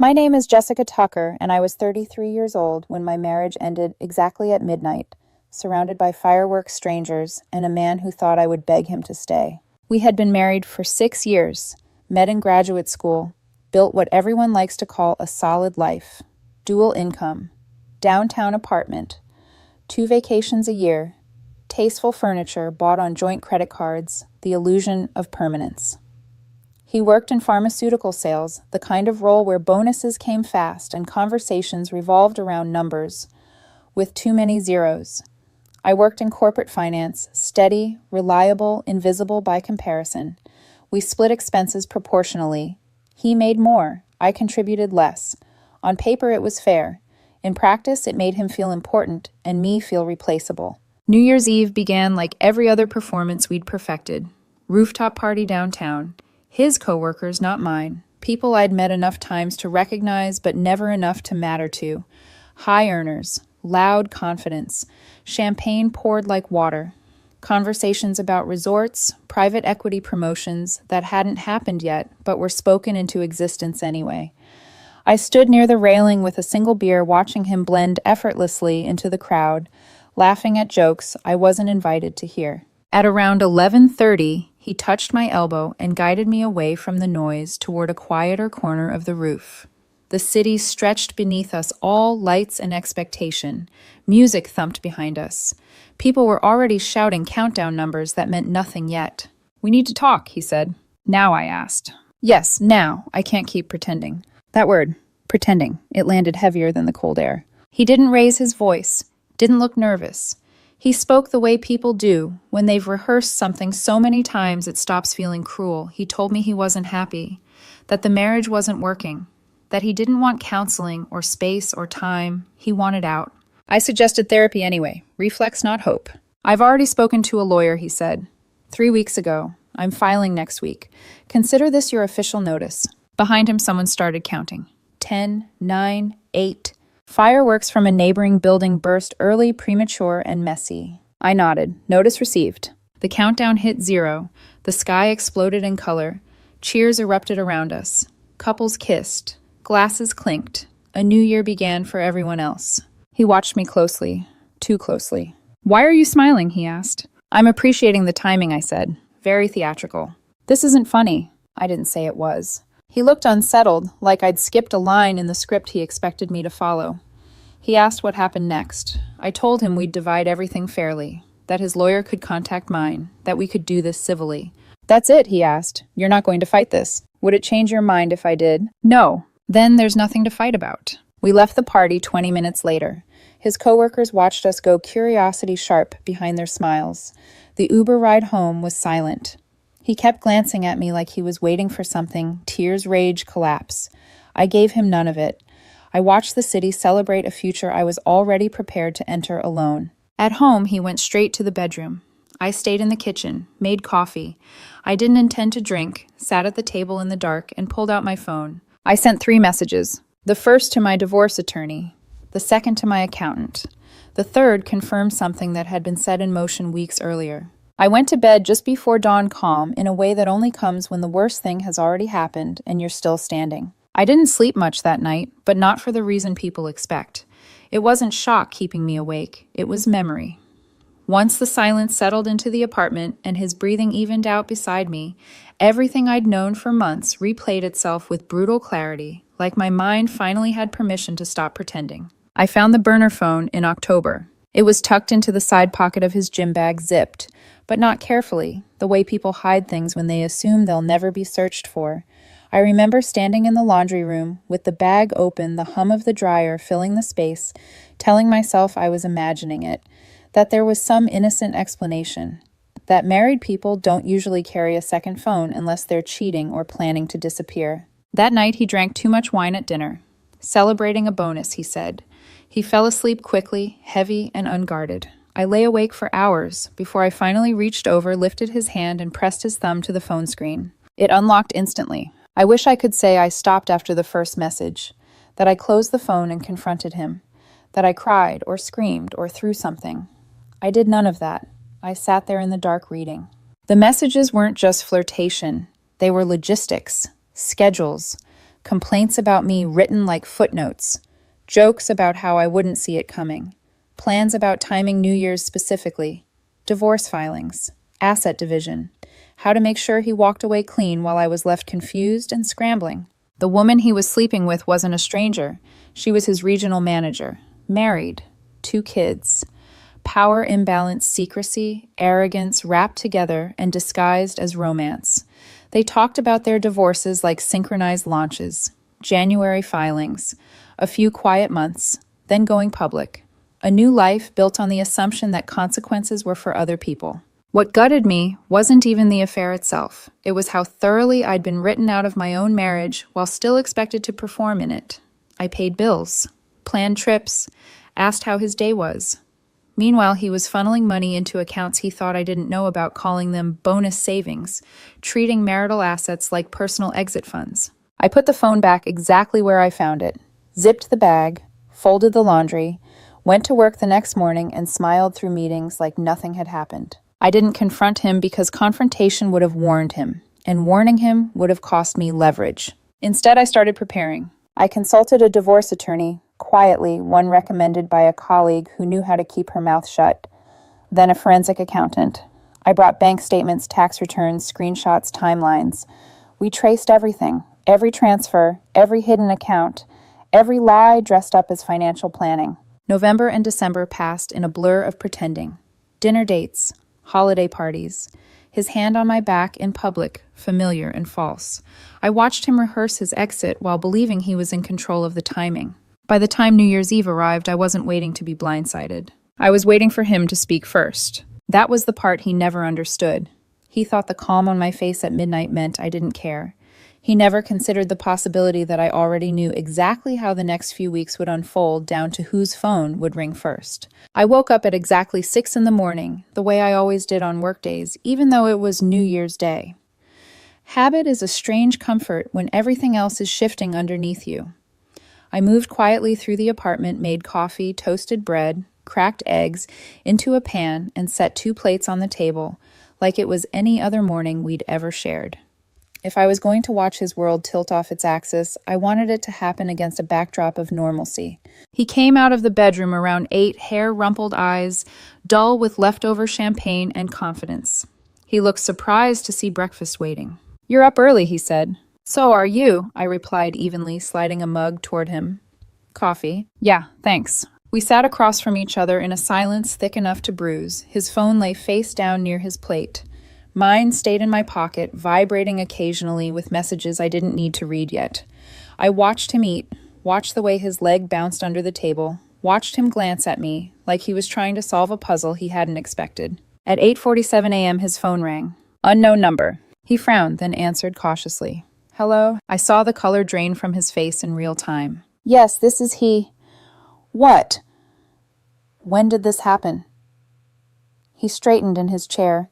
My name is Jessica Tucker, and I was 33 years old when my marriage ended exactly at midnight, surrounded by fireworks strangers and a man who thought I would beg him to stay. We had been married for 6 years, met in graduate school, built what everyone likes to call a solid life, dual income, downtown apartment, 2 vacations a year, tasteful furniture bought on joint credit cards, the illusion of permanence. He worked in pharmaceutical sales, the kind of role where bonuses came fast and conversations revolved around numbers, with too many zeros. I worked in corporate finance, steady, reliable, invisible by comparison. We split expenses proportionally. He made more, I contributed less. On paper, it was fair. In practice, it made him feel important and me feel replaceable. New Year's Eve began like every other performance we'd perfected. Rooftop party downtown. His coworkers, not mine. People I'd met enough times to recognize, but never enough to matter to. High earners, loud confidence, champagne poured like water. Conversations about resorts, private equity promotions that hadn't happened yet, but were spoken into existence anyway. I stood near the railing with a single beer, watching him blend effortlessly into the crowd, laughing at jokes I wasn't invited to hear. At around 11:30, he touched my elbow and guided me away from the noise toward a quieter corner of the roof. The city stretched beneath us, all lights and expectation. Music thumped behind us. People were already shouting countdown numbers that meant nothing yet. "We need to talk," he said. "Now?" I asked. "Yes, now. I can't keep pretending." That word, pretending, it landed heavier than the cold air. He didn't raise his voice, didn't look nervous. He spoke the way people do, when they've rehearsed something so many times it stops feeling cruel. He told me he wasn't happy, that the marriage wasn't working, that he didn't want counseling or space or time. He wanted out. I suggested therapy anyway. Reflex, not hope. "I've already spoken to a lawyer," he said. 3 weeks ago. I'm filing next week. Consider this your official notice." Behind him, someone started counting. 10, 9, 8. Fireworks from a neighboring building burst early, premature, and messy. I nodded. Notice received. The countdown hit 0. The sky exploded in color. Cheers erupted around us. Couples kissed. Glasses clinked. A new year began for everyone else. He watched me closely. Too closely. "Why are you smiling?" he asked. "I'm appreciating the timing," I said. Very theatrical. "This isn't funny." I didn't say it was. He looked unsettled, like I'd skipped a line in the script he expected me to follow. He asked what happened next. I told him we'd divide everything fairly, that his lawyer could contact mine, that we could do this civilly. "That's it?" he asked. "You're not going to fight this? Would it change your mind if I did?" "No." "Then there's nothing to fight about." We left the party 20 minutes later. His coworkers watched us go curiosity sharp behind their smiles. The Uber ride home was silent. He kept glancing at me like he was waiting for something, tears, rage, collapse. I gave him none of it. I watched the city celebrate a future I was already prepared to enter alone. At home, he went straight to the bedroom. I stayed in the kitchen, made coffee. I didn't intend to drink, sat at the table in the dark, and pulled out my phone. I sent 3 messages. The first to my divorce attorney. The second to my accountant. The third confirmed something that had been set in motion weeks earlier. I went to bed just before dawn, calm, in a way that only comes when the worst thing has already happened and you're still standing. I didn't sleep much that night, but not for the reason people expect. It wasn't shock keeping me awake, it was memory. Once the silence settled into the apartment and his breathing evened out beside me, everything I'd known for months replayed itself with brutal clarity, like my mind finally had permission to stop pretending. I found the burner phone in October. It was tucked into the side pocket of his gym bag, zipped, but not carefully, the way people hide things when they assume they'll never be searched for. I remember standing in the laundry room, with the bag open, the hum of the dryer filling the space, telling myself I was imagining it, that there was some innocent explanation, that married people don't usually carry a second phone unless they're cheating or planning to disappear. That night he drank too much wine at dinner. Celebrating a bonus, he said. He fell asleep quickly, heavy and unguarded. I lay awake for hours before I finally reached over, lifted his hand, and pressed his thumb to the phone screen. It unlocked instantly. I wish I could say I stopped after the first message, that I closed the phone and confronted him, that I cried or screamed or threw something. I did none of that. I sat there in the dark reading. The messages weren't just flirtation. They were logistics, schedules, complaints about me written like footnotes, jokes about how I wouldn't see it coming, plans about timing New Year's specifically, divorce filings, asset division, how to make sure he walked away clean while I was left confused and scrambling. The woman he was sleeping with wasn't a stranger. She was his regional manager, married, 2 kids. Power imbalance, secrecy, arrogance wrapped together and disguised as romance. They talked about their divorces like synchronized launches, January filings, a few quiet months, then going public. A new life built on the assumption that consequences were for other people. What gutted me wasn't even the affair itself. It was how thoroughly I'd been written out of my own marriage while still expected to perform in it. I paid bills, planned trips, asked how his day was. Meanwhile, he was funneling money into accounts he thought I didn't know about, calling them bonus savings, treating marital assets like personal exit funds. I put the phone back exactly where I found it, zipped the bag, folded the laundry, went to work the next morning, and smiled through meetings like nothing had happened. I didn't confront him because confrontation would have warned him, and warning him would have cost me leverage. Instead, I started preparing. I consulted a divorce attorney, quietly, one recommended by a colleague who knew how to keep her mouth shut, then a forensic accountant. I brought bank statements, tax returns, screenshots, timelines. We traced everything, every transfer, every hidden account, every lie dressed up as financial planning. November and December passed in a blur of pretending. Dinner dates, holiday parties, his hand on my back in public, familiar and false. I watched him rehearse his exit while believing he was in control of the timing. By the time New Year's Eve arrived, I wasn't waiting to be blindsided. I was waiting for him to speak first. That was the part he never understood. He thought the calm on my face at midnight meant I didn't care. He never considered the possibility that I already knew exactly how the next few weeks would unfold down to whose phone would ring first. I woke up at exactly 6 a.m, the way I always did on workdays, even though it was New Year's Day. Habit is a strange comfort when everything else is shifting underneath you. I moved quietly through the apartment, made coffee, toasted bread, cracked eggs into a pan, and set 2 plates on the table like it was any other morning we'd ever shared. If I was going to watch his world tilt off its axis, I wanted it to happen against a backdrop of normalcy. He came out of the bedroom around 8, hair-rumpled eyes, dull with leftover champagne and confidence. He looked surprised to see breakfast waiting. "You're up early," he said. "So are you," I replied evenly, sliding a mug toward him. "Coffee?" "Yeah, thanks." We sat across from each other in a silence thick enough to bruise. His phone lay face down near his plate. Mine stayed in my pocket, vibrating occasionally with messages I didn't need to read yet. I watched him eat, watched the way his leg bounced under the table, watched him glance at me like he was trying to solve a puzzle he hadn't expected. At 8:47 a.m., his phone rang. "Unknown number." He frowned, then answered cautiously. "Hello?" I saw the color drain from his face in real time. "Yes, this is he." "What? When did this happen?" He straightened in his chair,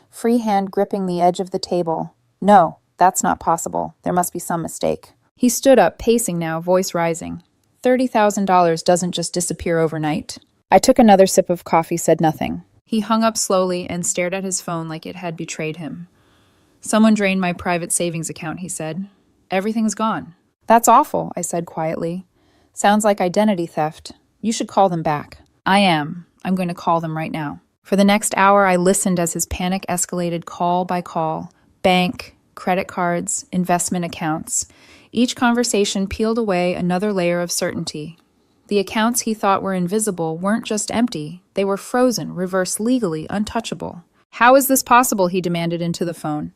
free hand gripping the edge of the table. "No, that's not possible. There must be some mistake." He stood up, pacing now, voice rising. $30,000 doesn't just disappear overnight. I took another sip of coffee, said nothing. He hung up slowly and stared at his phone like it had betrayed him. "Someone drained my private savings account," he said. "Everything's gone." "That's awful," I said quietly. "Sounds like identity theft. You should call them back." "I am. I'm going to call them right now." For the next hour, I listened as his panic escalated call by call. Bank, credit cards, investment accounts. Each conversation peeled away another layer of certainty. The accounts he thought were invisible weren't just empty. They were frozen, reversed legally, untouchable. "How is this possible?" he demanded into the phone.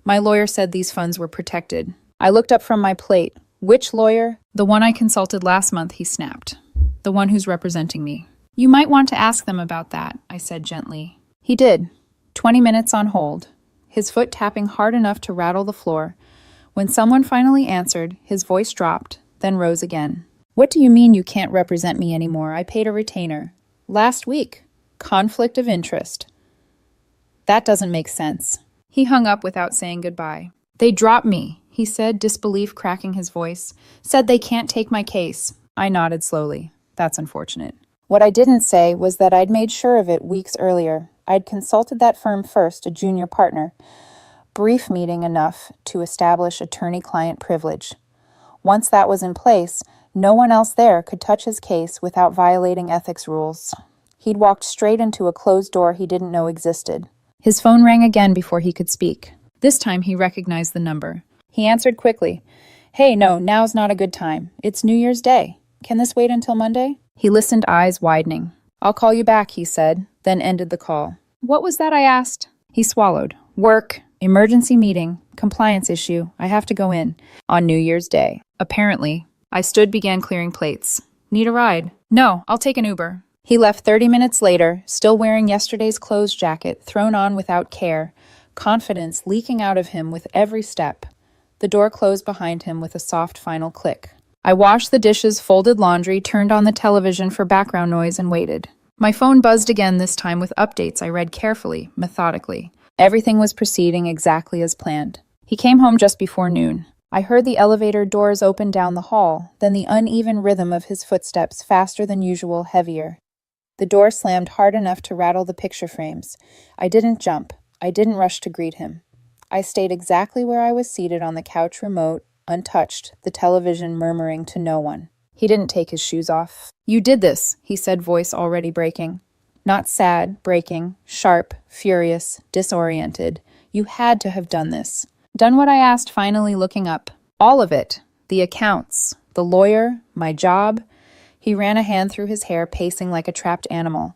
"My lawyer said these funds were protected." I looked up from my plate. "Which lawyer?" "The one I consulted last month," he snapped. "The one who's representing me." "You might want to ask them about that," I said gently. He did. 20 minutes on hold, his foot tapping hard enough to rattle the floor. When someone finally answered, his voice dropped, then rose again. "What do you mean you can't represent me anymore? I paid a retainer. Last week. Conflict of interest." "That doesn't make sense." He hung up without saying goodbye. "They dropped me," he said, disbelief cracking his voice. "Said they can't take my case." I nodded slowly. "That's unfortunate." What I didn't say was that I'd made sure of it weeks earlier. I'd consulted that firm first, a junior partner. Brief meeting enough to establish attorney-client privilege. Once that was in place, no one else there could touch his case without violating ethics rules. He'd walked straight into a closed door he didn't know existed. His phone rang again before he could speak. This time he recognized the number. He answered quickly. "Hey, no, now's not a good time. It's New Year's Day. Can this wait until Monday?" He listened, eyes widening. "I'll call you back," he said, then ended the call. "What was that?" I asked. He swallowed. "Work, emergency meeting, compliance issue. I have to go in. On New Year's Day." Apparently. I began clearing plates. "Need a ride?" "No, I'll take an Uber." He left 30 minutes later, still wearing yesterday's clothes jacket, thrown on without care, confidence leaking out of him with every step. The door closed behind him with a soft final click. I washed the dishes, folded laundry, turned on the television for background noise, and waited. My phone buzzed again, this time with updates I read carefully, methodically. Everything was proceeding exactly as planned. He came home just before noon. I heard the elevator doors open down the hall, then the uneven rhythm of his footsteps, faster than usual, heavier. The door slammed hard enough to rattle the picture frames. I didn't jump. I didn't rush to greet him. I stayed exactly where I was seated on the couch remote, untouched, the television murmuring to no one. He didn't take his shoes off. "You did this," he said, voice already breaking. Not sad, breaking, sharp, furious, disoriented. "You had to have done this." "Done what I asked," finally looking up. "All of it. The accounts, the lawyer, my job." He ran a hand through his hair, pacing like a trapped animal.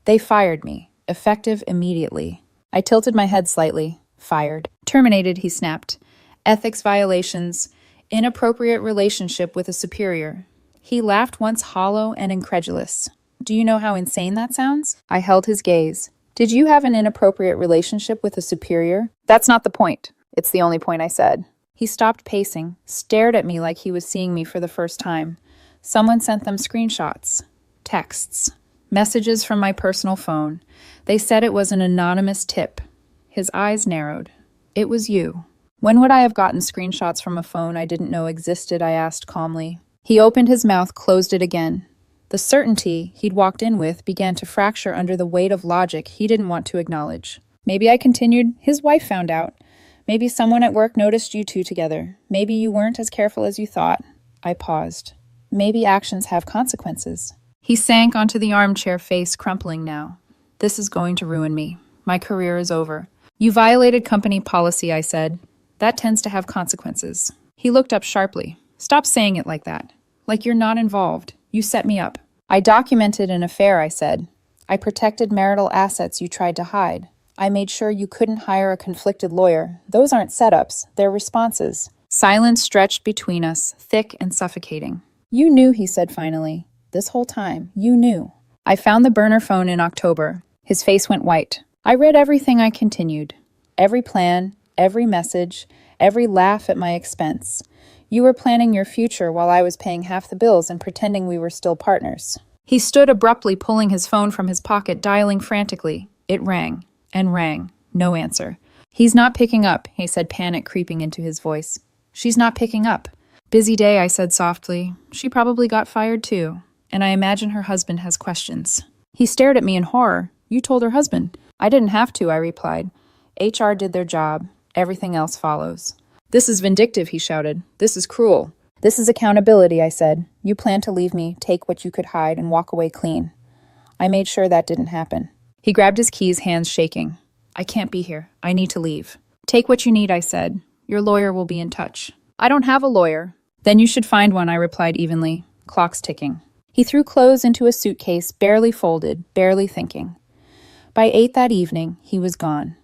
"They fired me. Effective immediately." I tilted my head slightly. "Fired." "Terminated," he snapped. "Ethics violations. Inappropriate relationship with a superior." He laughed once, hollow and incredulous. "Do you know how insane that sounds?" I held his gaze. "Did you have an inappropriate relationship with a superior?" "That's not the point." "It's the only point," I said. He stopped pacing, stared at me like he was seeing me for the first time. Someone sent them screenshots. Texts. Messages from my personal phone. They said it was an anonymous tip. His eyes narrowed. "It was you." "When would I have gotten screenshots from a phone I didn't know existed?" I asked calmly. He opened his mouth, closed it again. The certainty he'd walked in with began to fracture under the weight of logic he didn't want to acknowledge. "Maybe," I continued, "his wife found out. Maybe someone at work noticed you two together. Maybe you weren't as careful as you thought." I paused. "Maybe actions have consequences." He sank onto the armchair, face crumpling now. "This is going to ruin me. My career is over." "You violated company policy," I said. "That tends to have consequences." He looked up sharply. "Stop saying it like that. Like you're not involved. You set me up." "I documented an affair," I said. "I protected marital assets you tried to hide. I made sure you couldn't hire a conflicted lawyer. Those aren't setups, they're responses." Silence stretched between us, thick and suffocating. "You knew," he said finally. "This whole time, you knew." "I found the burner phone in October." His face went white. "I read everything," I continued. "Every plan, every message, every laugh at my expense. You were planning your future while I was paying half the bills and pretending we were still partners." He stood abruptly, pulling his phone from his pocket, dialing frantically. It rang and rang. No answer. "He's not picking up," he said, panic creeping into his voice. "She's not picking up." "Busy day," I said softly. "She probably got fired too. And I imagine her husband has questions." He stared at me in horror. "You told her husband." "I didn't have to," I replied. "HR did their job. Everything else follows." "This is vindictive," he shouted. "This is cruel." "This is accountability," I said. "You planned to leave me, take what you could hide, and walk away clean. I made sure that didn't happen." He grabbed his keys, hands shaking. "I can't be here. I need to leave." "Take what you need," I said. "Your lawyer will be in touch." "I don't have a lawyer." "Then you should find one," I replied evenly. Clock's ticking. He threw clothes into a suitcase, barely folded, barely thinking. By 8 that evening, he was gone.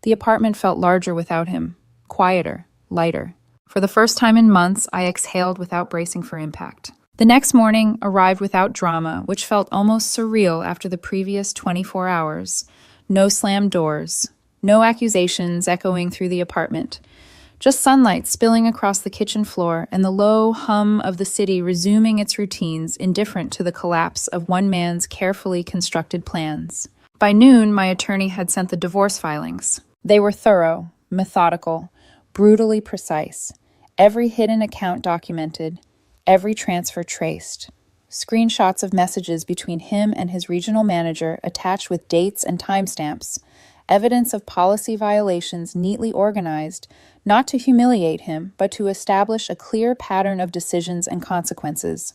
The apartment felt larger without him, quieter, lighter. For the first time in months, I exhaled without bracing for impact. The next morning arrived without drama, which felt almost surreal after the previous 24 hours. No slammed doors, no accusations echoing through the apartment. Just sunlight spilling across the kitchen floor and the low hum of the city resuming its routines, indifferent to the collapse of one man's carefully constructed plans. By noon, my attorney had sent the divorce filings. They were thorough, methodical, brutally precise. Every hidden account documented, every transfer traced. Screenshots of messages between him and his regional manager attached with dates and timestamps. evidence of policy violations neatly organized, not to humiliate him, but to establish a clear pattern of decisions and consequences.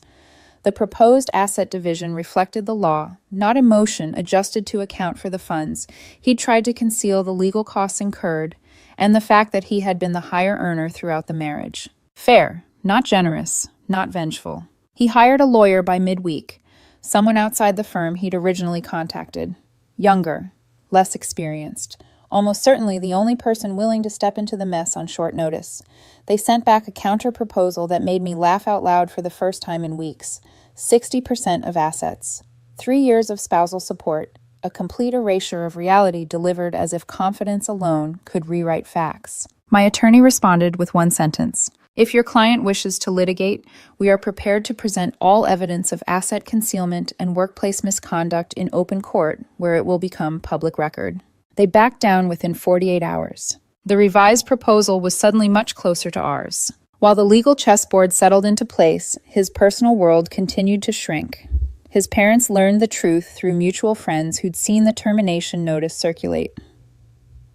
The proposed asset division reflected the law, not emotion adjusted to account for the funds. He tried to conceal the legal costs incurred and the fact that he had been the higher earner throughout the marriage. Fair, not generous, not vengeful. He hired a lawyer by midweek, someone outside the firm he'd originally contacted. Younger, less experienced, almost certainly the only person willing to step into the mess on short notice. They sent back a counter-proposal that made me laugh out loud for the first time in weeks. 60% of assets. 3 years of spousal support. A complete erasure of reality delivered as if confidence alone could rewrite facts. My attorney responded with one sentence. If your client wishes to litigate, we are prepared to present all evidence of asset concealment and workplace misconduct in open court, where it will become public record. They backed down within 48 hours. The revised proposal was suddenly much closer to ours. While the legal chessboard settled into place, his personal world continued to shrink. His parents learned the truth through mutual friends who'd seen the termination notice circulate.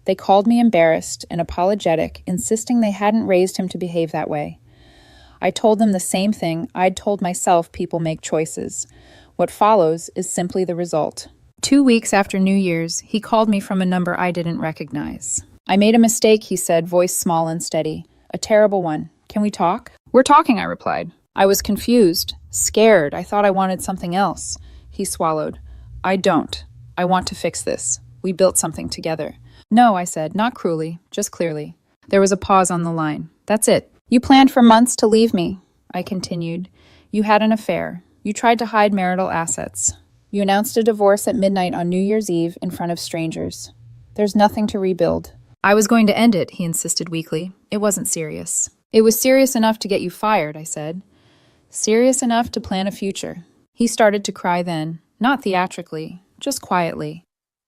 They called me embarrassed and apologetic, insisting they hadn't raised him to behave that way. I told them the same thing I'd told myself: people make choices. What follows is simply the result. 2 weeks after New Year's, he called me from a number I didn't recognize. I made a mistake, he said, voice small and steady. A terrible one. Can we talk? We're talking, I replied. I was confused, scared. I thought I wanted something else. He swallowed. I don't. I want to fix this. We built something together. No, I said, not cruelly, just clearly. There was a pause on the line. That's it. You planned for months to leave me, I continued. You had an affair. You tried to hide marital assets. You announced a divorce at midnight on New Year's Eve in front of strangers. There's nothing to rebuild. I was going to end it, he insisted weakly. It wasn't serious. It was serious enough to get you fired, I said. Serious enough to plan a future. He started to cry then, not theatrically, just quietly.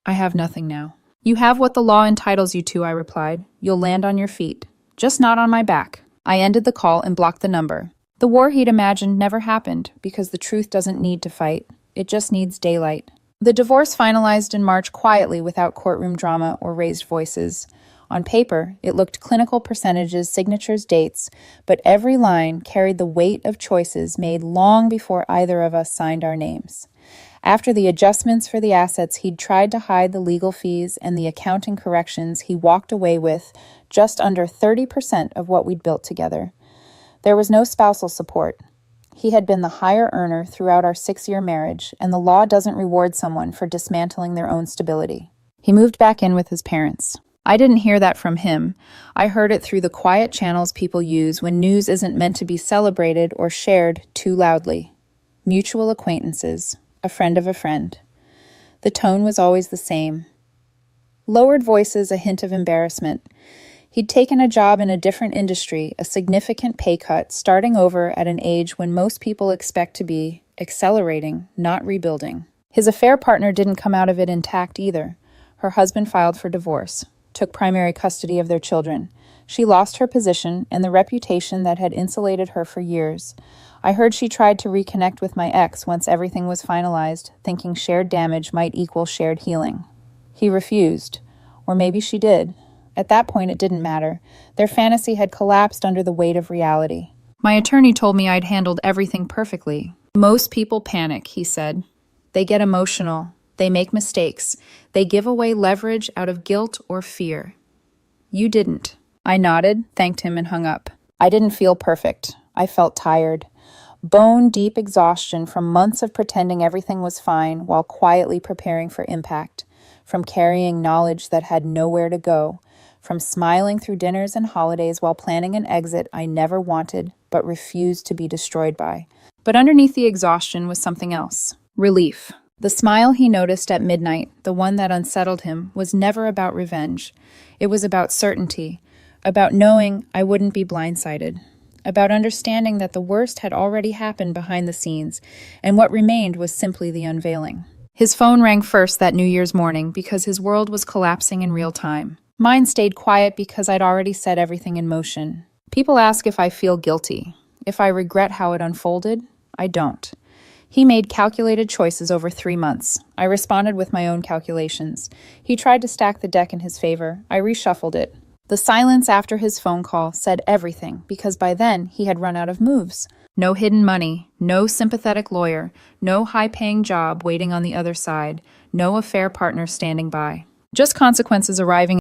I have nothing now. You have what the law entitles you to, I replied. You'll land on your feet. Just not on my back. I ended the call and blocked the number. The war he'd imagined never happened, because the truth doesn't need to fight. It just needs daylight. The divorce finalized in March quietly without courtroom drama or raised voices. On paper, it looked clinical: percentages, signatures, dates, but every line carried the weight of choices made long before either of us signed our names. After the adjustments for the assets he'd tried to hide, the legal fees, and the accounting corrections, he walked away with just under 30% of what we'd built together. There was no spousal support. He had been the higher earner throughout our 6-year marriage, and the law doesn't reward someone for dismantling their own stability. He moved back in with his parents. I didn't hear that from him. I heard it through the quiet channels people use when news isn't meant to be celebrated or shared too loudly. Mutual acquaintances. A friend of a friend. The tone was always the same. Lowered voices, a hint of embarrassment. He'd taken a job in a different industry, a significant pay cut, starting over at an age when most people expect to be accelerating, not rebuilding. His affair partner didn't come out of it intact either. Her husband filed for divorce, took primary custody of their children. She lost her position and the reputation that had insulated her for years. I heard she tried to reconnect with my ex once everything was finalized, thinking shared damage might equal shared healing. He refused. Or maybe she did. At that point, it didn't matter. Their fantasy had collapsed under the weight of reality. My attorney told me I'd handled everything perfectly. Most people panic, he said. They get emotional. They make mistakes. They give away leverage out of guilt or fear. You didn't. I nodded, thanked him, and hung up. I didn't feel perfect. I felt tired. Bone-deep exhaustion from months of pretending everything was fine while quietly preparing for impact, from carrying knowledge that had nowhere to go, from smiling through dinners and holidays while planning an exit I never wanted but refused to be destroyed by. But underneath the exhaustion was something else. Relief. The smile he noticed at midnight, the one that unsettled him, was never about revenge. It was about certainty, about knowing I wouldn't be blindsided, about understanding that the worst had already happened behind the scenes, and what remained was simply the unveiling. His phone rang first that New Year's morning because his world was collapsing in real time. Mine stayed quiet because I'd already set everything in motion. People ask if I feel guilty, if I regret how it unfolded. I don't. He made calculated choices over 3 months. I responded with my own calculations. He tried to stack the deck in his favor. I reshuffled it. The silence after his phone call said everything, because by then he had run out of moves. No hidden money, no sympathetic lawyer, no high-paying job waiting on the other side, no affair partner standing by. Just consequences arriving